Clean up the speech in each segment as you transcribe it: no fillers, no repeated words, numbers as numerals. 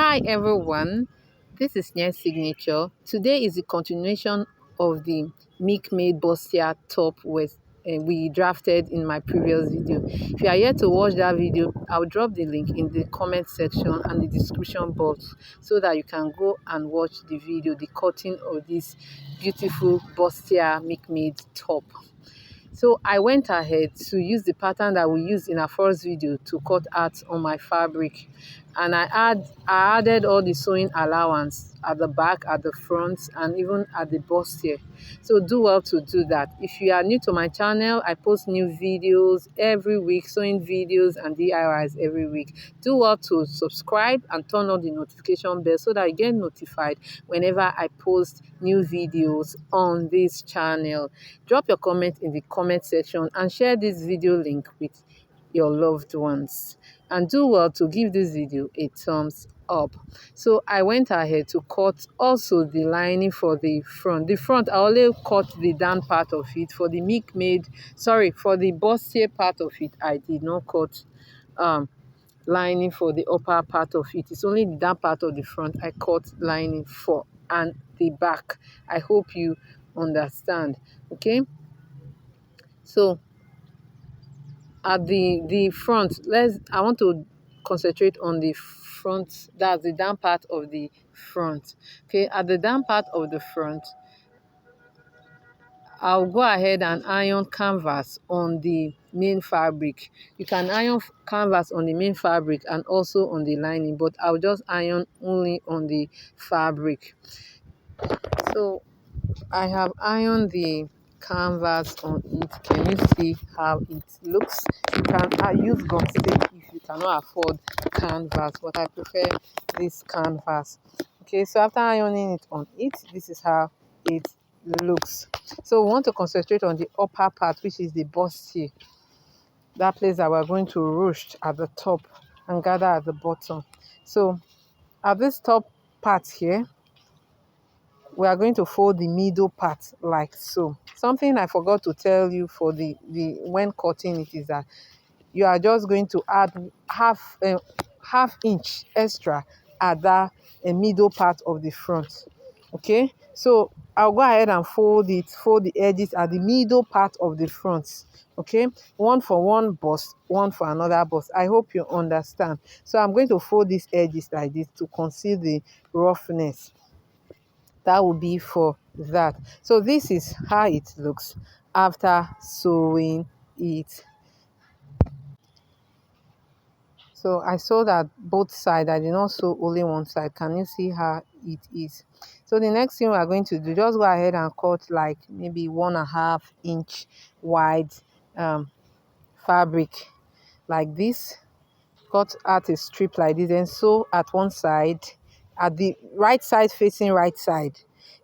Hi everyone, this is Nia Signature. Today is the continuation of the Milkmaid Bossier top we drafted in my previous video. If you are yet to watch that video, I'll drop the link in the comment section and the description box so that you can go and watch the video, the cutting of this beautiful Bossier Milkmaid top. So I went ahead to use the pattern that we used in our first video to cut out on my fabric, and I added all the sewing allowance at the back, at the front, and even at the bust here. So do well to do that. If you are new to my channel, I post new videos every week, sewing videos and DIYs every week. Do well to subscribe and turn on the notification bell so that you get notified whenever I post new videos on this channel. Drop your comment in the comment section and share this video link with your loved ones, and do well to give this video a thumbs up. So I went ahead to cut also the lining for the front. I only cut the down part of it. For the for the bustier part of it, I did not cut lining for the upper part of it. It's only the down part of the front I cut lining for, and the back. I hope you understand. Okay, so at the front, I want to concentrate on the front. That's the down part of the front. Okay, at the down part of the front, I'll go ahead and iron canvas on the main fabric. You can iron canvas on the main fabric and also on the lining, but I'll just iron only on the fabric. So I have ironed the canvas on it. Can you see how it looks? You can use gum tape if you cannot afford canvas, but I prefer this canvas. Okay, so after ironing it on it, this is how it looks. So we want to concentrate on the upper part, which is the bust here. That place that we're going to ruche at the top and gather at the bottom. So at this top part here, we are going to fold the middle part like so. Something I forgot to tell you for the when cutting it is that you are just going to add half inch extra at that middle part of the front. Okay, so I'll go ahead and fold the edges at the middle part of the front. Okay, one for one bust, one for another bust. I hope you understand. So I'm going to fold these edges like this to conceal the roughness. That will be for that. So this is how it looks after sewing it. So I sewed at both sides. I did not sew only one side. Can you see how it is? So the next thing we are going to do, just go ahead and cut like maybe 1.5 inch wide fabric like this. Cut out a strip like this, and sew at one side, at the right side facing right side,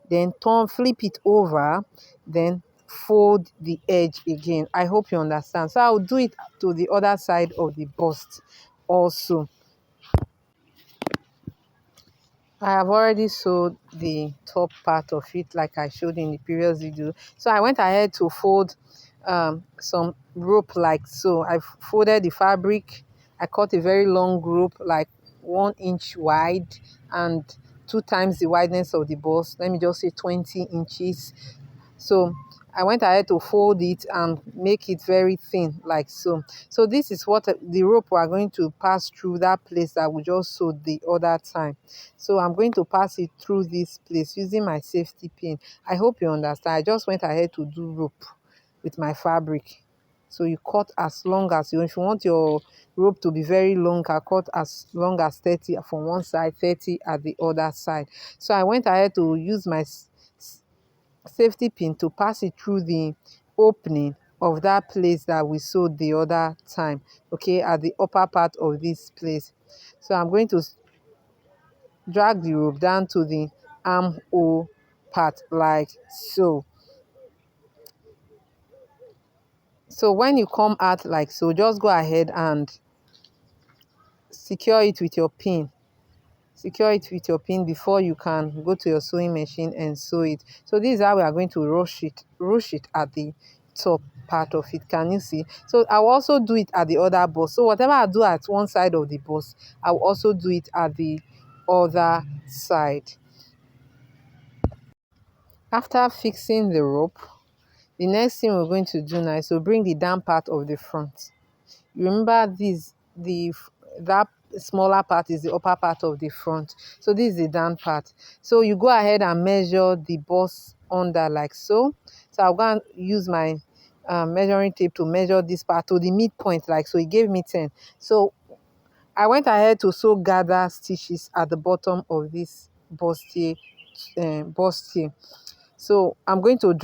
then flip it over, then fold the edge again. I hope you understand. So I'll do it to the other side of the bust also. I have already sewed the top part of it like I showed in the previous video. So I went ahead to fold some rope like so. I folded the fabric. I cut a very long rope like 1 inch wide and 2 times the wideness of the bust. Let me just say 20 inches. So I went ahead to fold it and make it very thin like so. So this is what the rope we are going to pass through that place that we just sewed the other time. So I'm going to pass it through this place using my safety pin. I hope you understand. I just went ahead to do rope with my fabric. So you cut as long as you want. If you want your rope to be very long, I cut as long as 30 from one side, 30 at the other side. So I went ahead to use my safety pin to pass it through the opening of that place that we sewed the other time, okay, at the upper part of this place. So I'm going to drag the rope down to the armhole part like so. So when you come out like so, just go ahead and secure it with your pin. Secure it with your pin before you can go to your sewing machine and sew it. So this is how we are going to ruche it at the top part of it. Can you see? So I will also do it at the other bust. So whatever I do at one side of the bust, I will also do it at the other side. After fixing the rope, the next thing we're going to do now is to bring the down part of the front. You remember this, that smaller part is the upper part of the front. So this is the down part. So you go ahead and measure the bust under like so. So I'll go and use my measuring tape to measure this part to the midpoint like so. It gave me 10. So I went ahead to sew gather stitches at the bottom of this bustier. Bustier. So I'm going to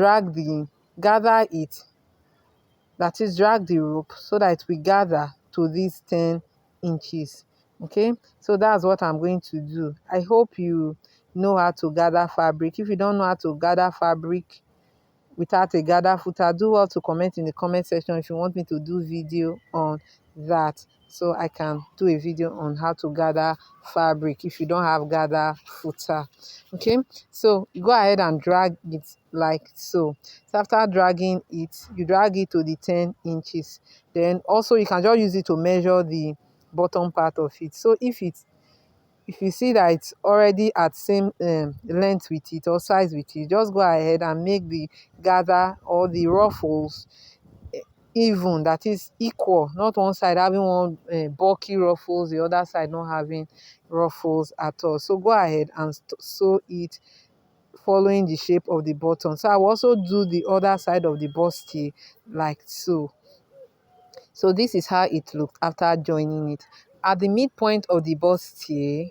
gather it, that is drag the rope so that it will gather to these 10 inches. Okay, so that's what I'm going to do. I hope you know how to gather fabric. If you don't know how to gather fabric without a gather footer, do well to comment in the comment section if you want me to do video on that, so I can do a video on how to gather fabric if you don't have gather footer. Okay, so you go ahead and drag it like so. So after dragging it, you drag it to the 10 inches. Then also you can just use it to measure the bottom part of it. So if you see that it's already at same length with it or size with it, just go ahead and make the gather or the ruffles even, that is equal, not one side having one bulky ruffles, the other side not having ruffles at all. So go ahead and sew it following the shape of the button. So I will also do the other side of the bustier like so. So this is how it looked after joining it. At the midpoint of the bustier,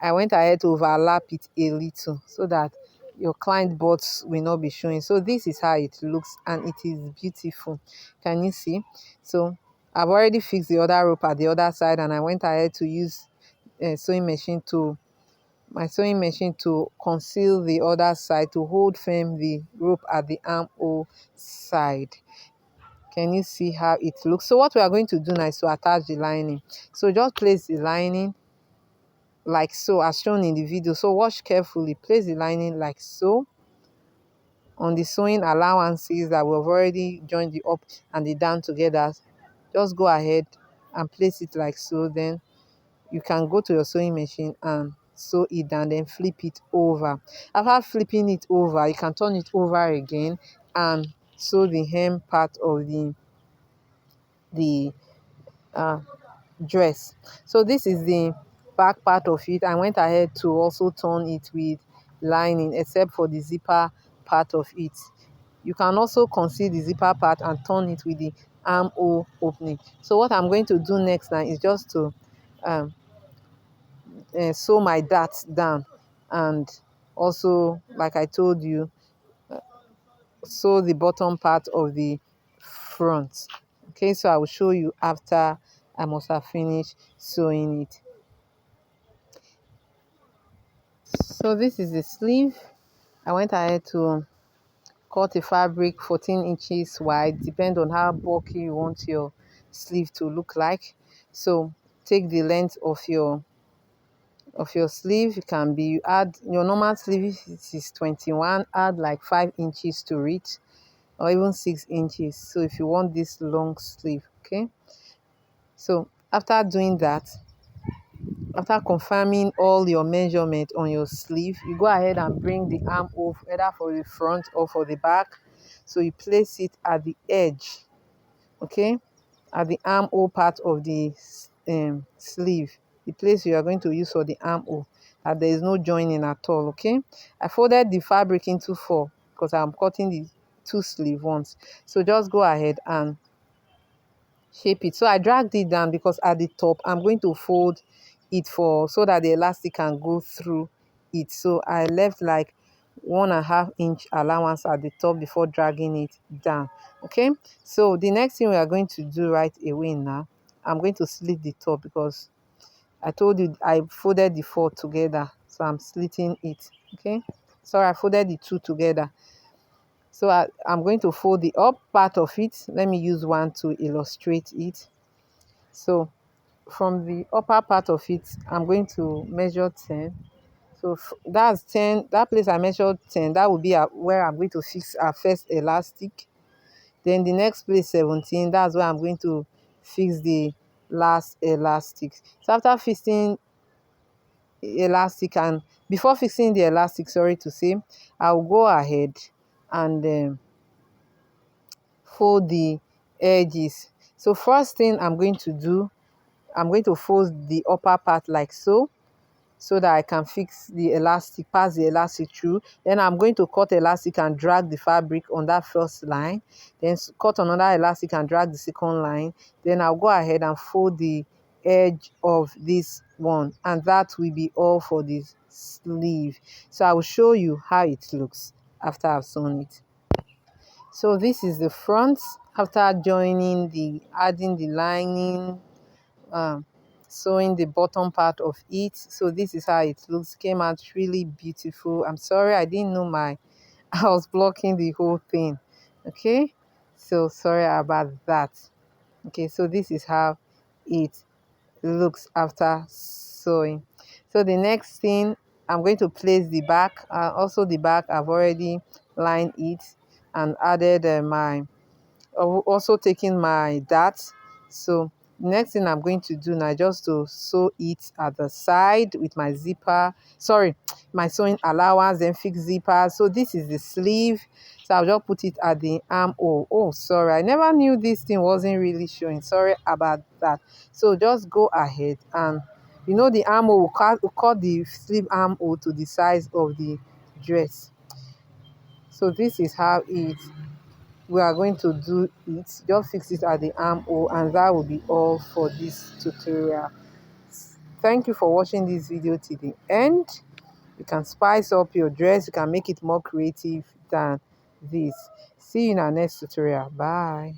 I went ahead to overlap it a little so that your client butts will not be showing. So this is how it looks and it is beautiful. Can you see? So I've already fixed the other rope at the other side, and I went ahead to use my sewing machine to conceal the other side, to hold firm the rope at the armhole side. Can you see how it looks? So what we are going to do now is to attach the lining. So just place the lining like so as shown in the video. So watch carefully. Place the lining like so on the sewing allowances that we've already joined the up and the down together. Just go ahead and place it like so. Then you can go to your sewing machine and sew it down, then flip it over. After flipping it over, you can turn it over again and sew the hem part of the uh, dress. So this is the back part of it. I went ahead to also turn it with lining, except for the zipper part of it. You can also conceal the zipper part and turn it with the armhole opening. So what I'm going to do next now is just to um, sew my darts down, and also, like I told you, sew the bottom part of the front. Okay, so I will show you after I must have finished sewing it. So this is the sleeve. I went ahead to cut a fabric 14 inches wide, depend on how bulky you want your sleeve to look like. So take the length of your sleeve. It can be, you add your normal sleeve, if it is 21, add like 5 inches to it, or even 6 inches. So if you want this long sleeve, okay. So after doing that, after confirming all your measurement on your sleeve, you go ahead and bring the armhole either for the front or for the back. So you place it at the edge, okay, at the armhole part of the sleeve, the place you are going to use for the armhole, that there is no joining at all. Okay, I folded the fabric into 4 because I'm cutting the 2 sleeve ones. So just go ahead and shape it. So I dragged it down because at the top I'm going to fold it for so that the elastic can go through it. So I left like 1.5 inch allowance at the top before dragging it down. Okay, so the next thing we are going to do right away now, I'm going to slit the top because I told you I folded the 4 together, so I'm slitting it. Okay, sorry, I folded the 2 together. So I'm going to fold the up part of it. Let me use one to illustrate it. So from the upper part of it, I'm going to measure 10. So that's 10. That place I measured 10. That will be where I'm going to fix our first elastic. Then the next place 17. That's where I'm going to fix the last elastic. So after fixing elastic, and before fixing the elastic, sorry to say, I'll go ahead and fold the edges. So first thing I'm going to do, I'm going to fold the upper part like so that I can fix the elastic, pass the elastic through. Then I'm going to cut elastic and drag the fabric on that first line. Then cut another elastic and drag the second line. Then I'll go ahead and fold the edge of this one, and that will be all for this sleeve. So I will show you how it looks after I've sewn it. So this is the front after joining the adding the lining, um sewing the bottom part of it. So this is how it looks. Came out really beautiful. I'm sorry I didn't know my I was blocking the whole thing. Okay, so sorry about that. Okay, so this is how it looks after sewing. So the next thing, I'm going to place the back. Also the back, I've already lined it and added my also taking my dart. So next thing I'm going to do now, just to sew it at the side with my zipper, sorry, my sewing allowance, then fix zipper. So this is the sleeve, so I'll just put it at the armhole. Oh, sorry, I never knew this thing wasn't really showing. Sorry about that. So just go ahead and the armhole, will cut the sleeve armhole to the size of the dress. So this is how it we are going to do it. Just fix it at the armhole, and that will be all for this tutorial. Thank you for watching this video to the end. You can spice up your dress, you can make it more creative than this. See you in our next tutorial. Bye.